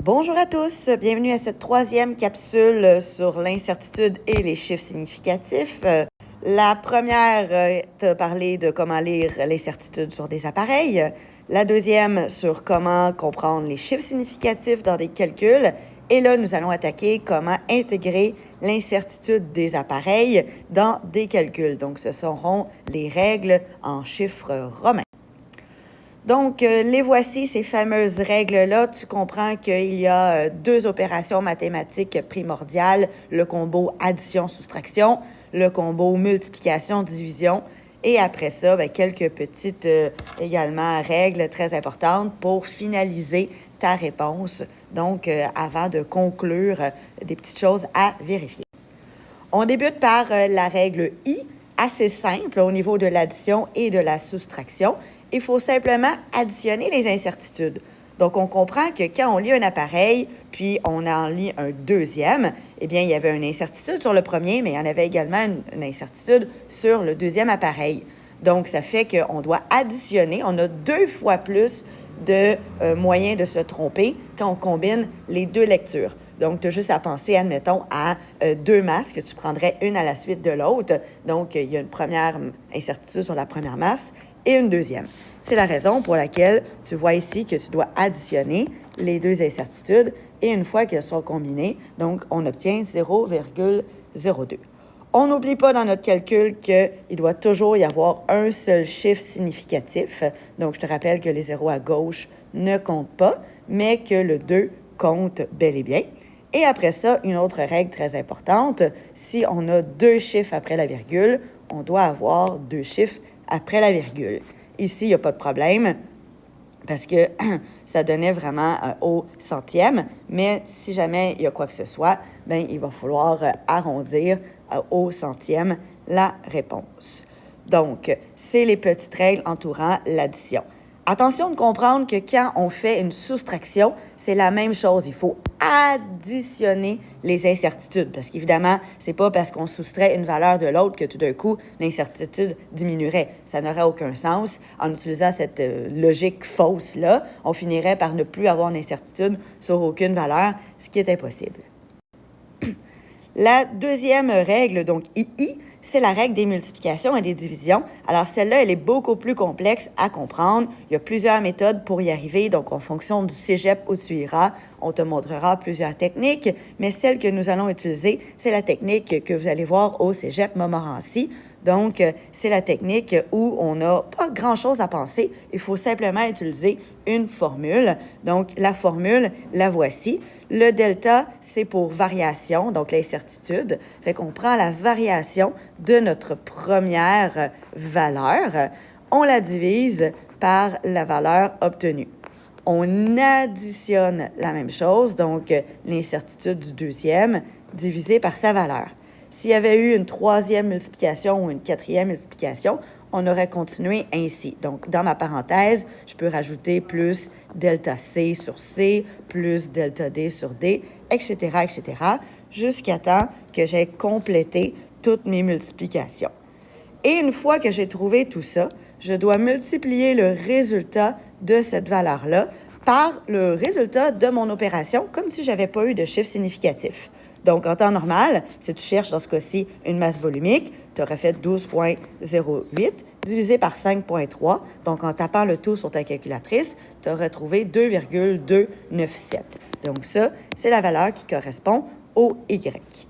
Bonjour à tous, bienvenue à cette troisième capsule sur l'incertitude et les chiffres significatifs. La première te parler de comment lire l'incertitude sur des appareils. La deuxième sur comment comprendre les chiffres significatifs dans des calculs. Et là, nous allons attaquer comment intégrer l'incertitude des appareils dans des calculs. Donc, ce seront les règles en chiffres romains. Donc, les voici, ces fameuses règles-là. Tu comprends qu'il y a deux opérations mathématiques primordiales, le combo addition-soustraction, le combo multiplication-division, et après ça, quelques petites également règles très importantes pour finaliser ta réponse. Donc, avant de conclure, des petites choses à vérifier. On débute par la règle I, assez simple au niveau de l'addition et de la soustraction. Il faut simplement additionner les incertitudes. Donc, on comprend que quand on lit un appareil, puis on en lit un deuxième, eh bien, il y avait une incertitude sur le premier, mais il y en avait également une incertitude sur le deuxième appareil. Donc, ça fait qu'on doit additionner. On a 2 fois plus de moyens de se tromper quand on combine les deux lectures. Donc, tu as juste à penser, admettons, à 2 masses que tu prendrais une à la suite de l'autre. Donc, il y a une première incertitude sur la première masse et une deuxième. C'est la raison pour laquelle tu vois ici que tu dois additionner les deux incertitudes et une fois qu'elles sont combinées, donc on obtient 0,02. On n'oublie pas dans notre calcul qu'il doit toujours y avoir un seul chiffre significatif. Donc, je te rappelle que les zéros à gauche ne comptent pas, mais que le 2 compte bel et bien. Et après ça, une autre règle très importante, si on a 2 chiffres après la virgule, on doit avoir 2 chiffres après la virgule. Ici, il n'y a pas de problème parce que ça donnait vraiment au centième, mais si jamais il y a quoi que ce soit, il va falloir arrondir au centième la réponse. Donc, c'est les petites règles entourant l'addition. Attention de comprendre que quand on fait une soustraction, c'est la même chose. Il faut additionner les incertitudes parce qu'évidemment, ce n'est pas parce qu'on soustrait une valeur de l'autre que tout d'un coup, l'incertitude diminuerait. Ça n'aurait aucun sens. En utilisant cette logique fausse-là, on finirait par ne plus avoir d'incertitude sur aucune valeur, ce qui est impossible. La deuxième règle, donc II, c'est la règle des multiplications et des divisions. Alors, celle-là, elle est beaucoup plus complexe à comprendre. Il y a plusieurs méthodes pour y arriver. Donc, en fonction du cégep où tu iras, on te montrera plusieurs techniques. Mais celle que nous allons utiliser, c'est la technique que vous allez voir au cégep Montmorency. Donc, c'est la technique où on n'a pas grand-chose à penser. Il faut simplement utiliser une formule. Donc, la formule, la voici. Le delta, c'est pour variation, donc l'incertitude. Fait qu'on prend la variation de notre première valeur, on la divise par la valeur obtenue. On additionne la même chose, donc l'incertitude du deuxième divisé par sa valeur. S'il y avait eu une troisième multiplication ou une quatrième multiplication, on aurait continué ainsi. Donc, dans ma parenthèse, je peux rajouter plus delta C sur C, plus delta D sur D, etc., etc., jusqu'à temps que j'ai complété toutes mes multiplications. Et une fois que j'ai trouvé tout ça, je dois multiplier le résultat de cette valeur-là par le résultat de mon opération, comme si je n'avais pas eu de chiffre significatif. Donc, en temps normal, si tu cherches dans ce cas-ci une masse volumique, tu aurais fait 12,08 divisé par 5,3. Donc, en tapant le tout sur ta calculatrice, tu aurais trouvé 2,297. Donc, ça, c'est la valeur qui correspond au Y.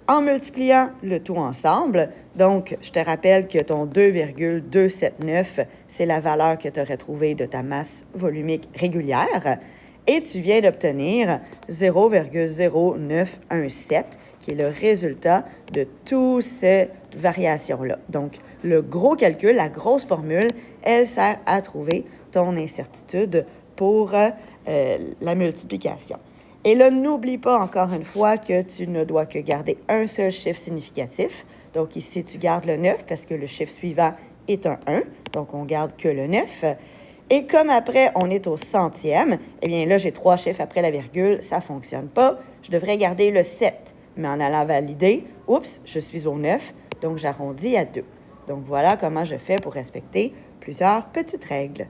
En multipliant le tout ensemble, donc, je te rappelle que ton 2,279, c'est la valeur que tu aurais trouvée de ta masse volumique régulière. Et tu viens d'obtenir 0,0917, qui est le résultat de toutes ces variations-là. Donc, le gros calcul, la grosse formule, elle sert à trouver ton incertitude pour la multiplication. Et là, n'oublie pas encore une fois que tu ne dois que garder un seul chiffre significatif. Donc, ici, tu gardes le 9 parce que le chiffre suivant est un 1. Donc, on garde que le 9. Et comme après, on est au centième, eh bien là, j'ai 3 chiffres après la virgule, ça ne fonctionne pas. Je devrais garder le 7. Mais en allant valider, oups, je suis au 9, donc j'arrondis à 2. Donc voilà comment je fais pour respecter plusieurs petites règles.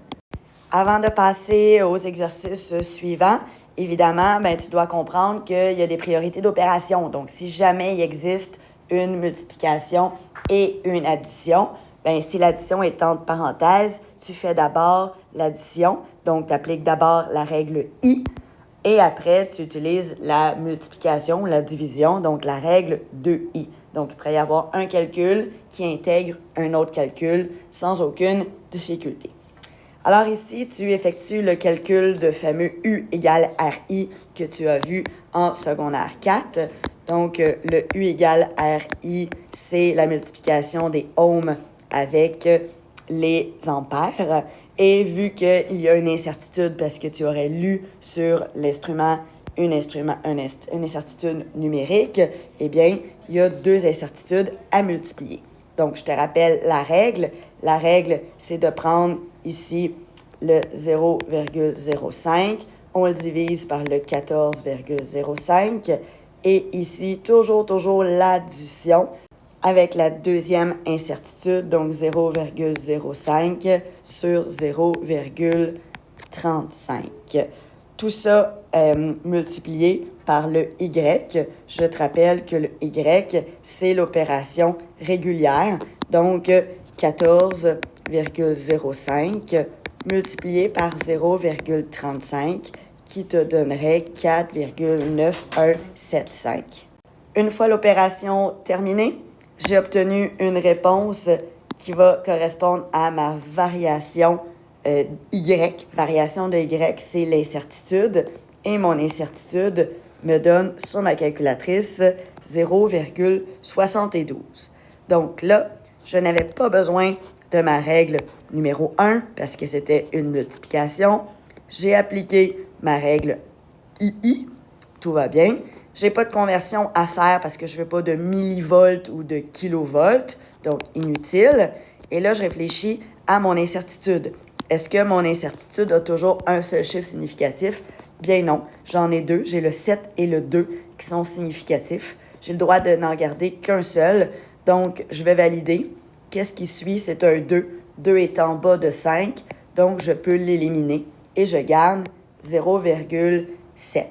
Avant de passer aux exercices suivants, évidemment, ben, tu dois comprendre qu'il y a des priorités d'opération. Donc, si jamais il existe une multiplication et une addition, ben, si l'addition est entre parenthèses, tu fais d'abord l'addition. Donc, tu appliques d'abord la règle I. Et après, tu utilises la multiplication, la division, donc la règle 2i. Donc, il pourrait y avoir un calcul qui intègre un autre calcul sans aucune difficulté. Alors ici, tu effectues le calcul de fameux U égale RI que tu as vu en secondaire 4. Donc, le U égale RI, c'est la multiplication des ohms avec les ampères. Et vu qu'il y a une incertitude parce que tu aurais lu sur l'instrument une incertitude numérique, eh bien, il y a deux incertitudes à multiplier. Donc, je te rappelle la règle. La règle, c'est de prendre ici le 0,05, on le divise par le 14,05 et ici, toujours l'addition avec la deuxième incertitude, donc 0,05 sur 0,35. Tout ça multiplié par le Y. Je te rappelle que le Y, c'est l'opération régulière. Donc, 14,05 multiplié par 0,35 qui te donnerait 4,9175. Une fois l'opération terminée, j'ai obtenu une réponse qui va correspondre à ma variation Y. Variation de Y, c'est l'incertitude. Et mon incertitude me donne sur ma calculatrice 0,72. Donc là, je n'avais pas besoin de ma règle numéro 1 parce que c'était une multiplication. J'ai appliqué ma règle II. Tout va bien. Je n'ai pas de conversion à faire parce que je ne veux pas de millivolts ou de kilovolts, donc inutile. Et là, je réfléchis à mon incertitude. Est-ce que mon incertitude a toujours un seul chiffre significatif? Bien non, j'en ai deux. J'ai le 7 et le 2 qui sont significatifs. J'ai le droit de n'en garder qu'un seul. Donc, je vais valider. Qu'est-ce qui suit? C'est un 2. 2 est en bas de 5, donc je peux l'éliminer. Et je garde 0,7.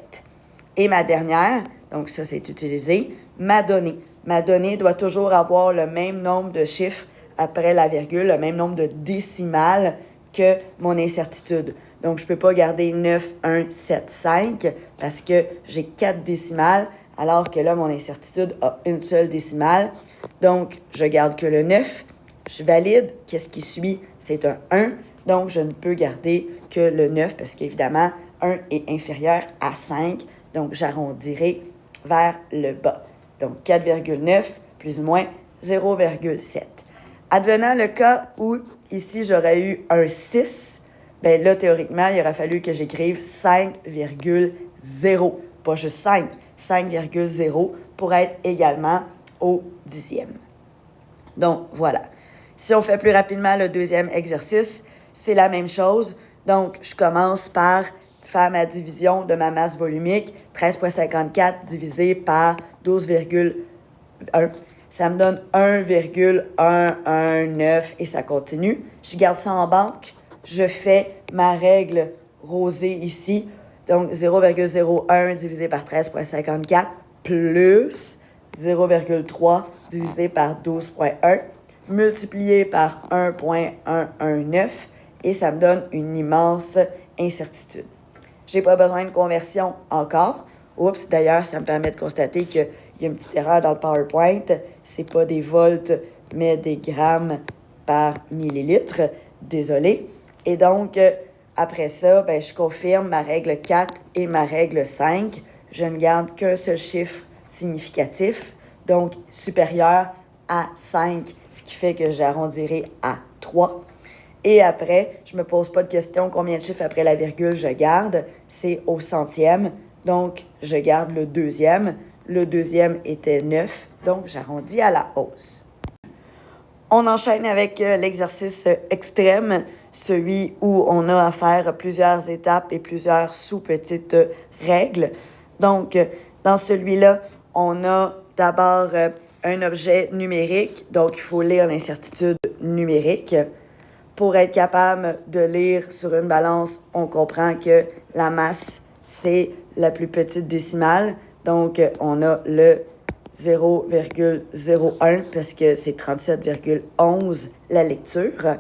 Et ma dernière, donc ça c'est utilisé, ma donnée. Ma donnée doit toujours avoir le même nombre de chiffres après la virgule, le même nombre de décimales que mon incertitude. Donc je ne peux pas garder 9, 1, 7, 5 parce que j'ai 4 décimales, alors que là, mon incertitude a une seule décimale. Donc, je garde que le 9. Je valide. Qu'est-ce qui suit? C'est un 1. Donc, je ne peux garder que le 9 parce qu'évidemment, 1 est inférieur à 5. Donc, j'arrondirai vers le bas. Donc, 4,9 plus ou moins 0,7. Advenant le cas où, ici, j'aurais eu un 6, bien là, théoriquement, il aurait fallu que j'écrive 5,0. Pas juste 5, 5,0 pour être également au dixième. Donc, voilà. Si on fait plus rapidement le deuxième exercice, c'est la même chose. Donc, je commence par faire ma division de ma masse volumique, 13,54 divisé par 12,1. Ça me donne 1,119 et ça continue. Je garde ça en banque. Je fais ma règle rosée ici. Donc, 0,01 divisé par 13,54 plus 0,3 divisé par 12,1 multiplié par 1,119 et ça me donne une immense incertitude. Je n'ai pas besoin de conversion encore. Oups, d'ailleurs, ça me permet de constater qu'il y a une petite erreur dans le PowerPoint. Ce n'est pas des volts, mais des grammes par millilitre. Désolé. Et donc, après ça, ben, je confirme ma règle 4 et ma règle 5. Je ne garde qu'un seul chiffre significatif, donc supérieur à 5, ce qui fait que j'arrondirai à 3. Et après, je ne me pose pas de question combien de chiffres après la virgule je garde. C'est au centième, donc je garde le deuxième. Le deuxième était 9, donc j'arrondis à la hausse. On enchaîne avec l'exercice extrême, celui où on a à faire plusieurs étapes et plusieurs sous-petites règles. Donc, dans celui-là, on a d'abord un objet numérique, donc il faut lire l'incertitude numérique. Pour être capable de lire sur une balance, on comprend que la masse, c'est la plus petite décimale. Donc, on a le 0,01 parce que c'est 37,11 la lecture.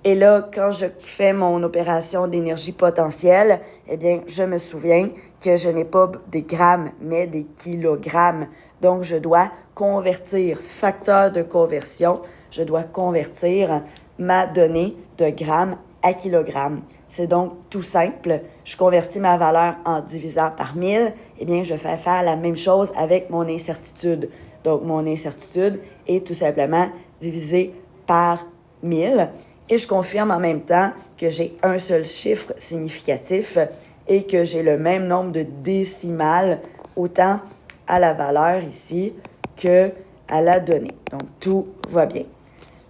Et là, quand je fais mon opération d'énergie potentielle, eh bien, je me souviens que je n'ai pas des grammes, mais des kilogrammes. Donc, je dois convertir, facteur de conversion, je dois convertir ma donnée de grammes à kilogrammes. C'est donc tout simple. Je convertis ma valeur en divisant par 1000. Eh bien, je fais faire la même chose avec mon incertitude. Donc, mon incertitude est tout simplement divisée par 1000. Et je confirme en même temps que j'ai un seul chiffre significatif et que j'ai le même nombre de décimales, autant à la valeur ici que à la donnée. Donc, tout va bien.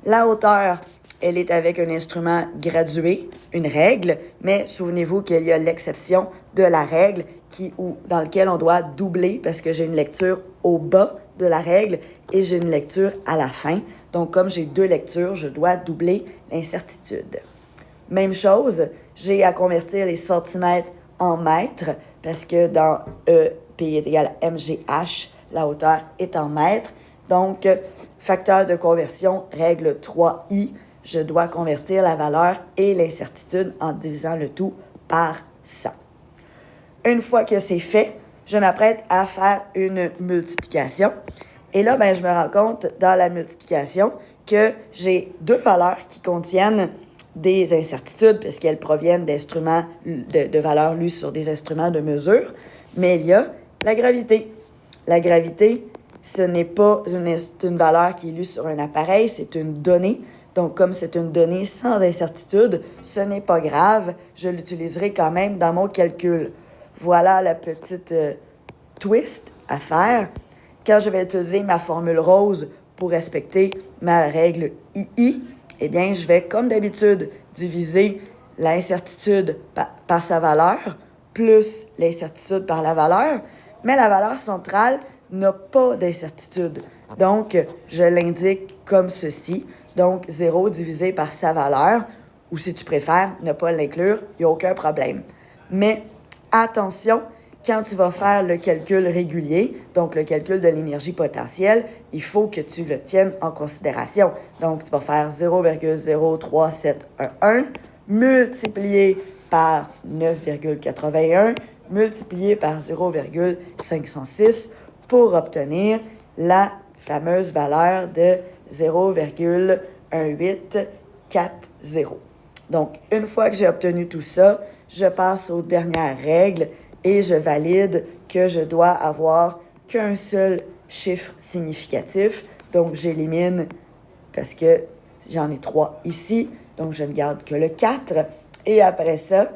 La hauteur, elle est avec un instrument gradué, une règle, mais souvenez-vous qu'il y a l'exception de la règle dans laquelle on doit doubler parce que j'ai une lecture au bas de la règle et j'ai une lecture à la fin. Donc, comme j'ai deux lectures, je dois doubler l'incertitude. Même chose, j'ai à convertir les centimètres en mètres parce que dans E, P est égal à MGH, la hauteur est en mètres. Donc, facteur de conversion, règle 3i, je dois convertir la valeur et l'incertitude en divisant le tout par 100. Une fois que c'est fait, je m'apprête à faire une multiplication. Et là, je me rends compte dans la multiplication que j'ai deux valeurs qui contiennent des incertitudes puisqu'elles proviennent d'instruments, de valeurs lues sur des instruments de mesure. Mais il y a la gravité. La gravité, ce n'est pas une valeur qui est lue sur un appareil, c'est une donnée. Donc, comme c'est une donnée sans incertitude, ce n'est pas grave, je l'utiliserai quand même dans mon calcul. Voilà la petite twist à faire. Quand je vais utiliser ma formule rose pour respecter ma règle II, eh bien, je vais, comme d'habitude, diviser l'incertitude par sa valeur plus l'incertitude par la valeur, mais la valeur centrale n'a pas d'incertitude. Donc, je l'indique comme ceci. Donc, 0 divisé par sa valeur, ou si tu préfères ne pas l'inclure, il n'y a aucun problème. Mais attention, quand tu vas faire le calcul régulier, donc le calcul de l'énergie potentielle, il faut que tu le tiennes en considération. Donc, tu vas faire 0,03711 multiplié par 9,81 multiplié par 0,506 pour obtenir la fameuse valeur de 0,1840. Donc, une fois que j'ai obtenu tout ça, je passe aux dernières règles et je valide que je dois avoir qu'un seul chiffre significatif. Donc, j'élimine parce que j'en ai 3 ici, donc je ne garde que le 4. Et après ça,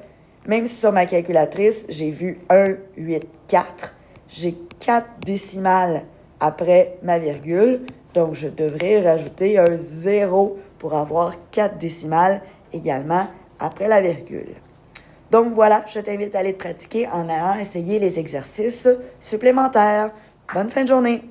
même si sur ma calculatrice, j'ai vu 1, 8, 4, j'ai 4 décimales après ma virgule. Donc, je devrais rajouter un 0 pour avoir 4 décimales également après la virgule. Donc voilà, je t'invite à aller pratiquer en allant essayer les exercices supplémentaires. Bonne fin de journée!